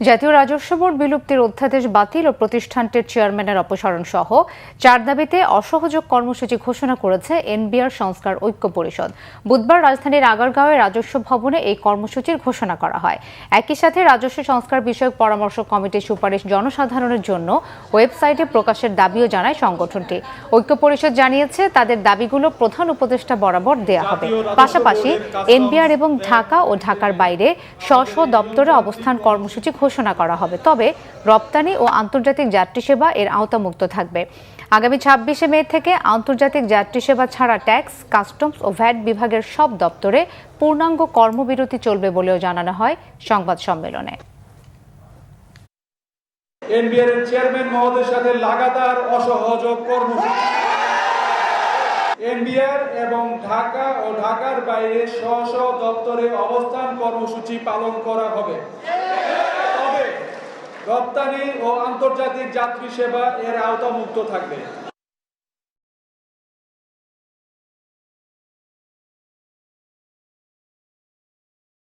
জাতীয় রাজস্ব বোর্ড বিলুপ্তির অধ্যাদেশ বাতিল ও প্রতিষ্ঠানটির চেয়ারম্যানের অপসারণ সহ 4 দাবিতে অসহযোগ কর্মসূচি ঘোষণা করেছে এনবিআর সংস্কার ঐক্য পরিষদ। বুধবার রাজধানীর আগারগাঁওয়ে রাজস্ব ভবনে এই কর্মসূচির ঘোষণা করা হয়। একই সাথে রাজস্ব সংস্কার বিষয়ক পরামর্শ কমিটির সুপারিশ জনসাধারণের জন্য ওয়েবসাইটে প্রকাশের দাবিও জানায় সংগঠনটি। ঐক্য পরিষদ জানিয়েছে তাদের দাবিগুলো প্রধান উপদেষ্টা বরাবর দেয়া হবে। পাশাপাশি এনবিআর এবং ঢাকা ও ঢাকার বাইরে স্ব দপ্তরে অবস্থান কর্মসূচি ঘোষণা করা হবে, তবে রপ্তানি ও আন্তর্জাতিক যাত্রী সেবা এর আওতামুক্ত থাকবে। আগামী 26শে মে থেকে আন্তর্জাতিক যাত্রী সেবা ছাড়া ট্যাক্স, কাস্টমস ও ভ্যাট বিভাগের সব দপ্তরে পূর্ণাঙ্গ কর্মবিরতি চলবে বলেও জানানো হয় সংবাদ সম্মেলনে। এনবিআর এর চেয়ারম্যান মহোদয়ের সাথে লাগাতার অসহযোগ কর্মসূচি, এনবিআর এবং ঢাকা ও ঢাকার বাইরে স্ব দপ্তরে অবস্থান কর্মসূচি পালন করা হবে। তবে রপ্তানি ও আন্তর্জাতিক যাত্রী সেবা এর আওতামুক্ত থাকবে।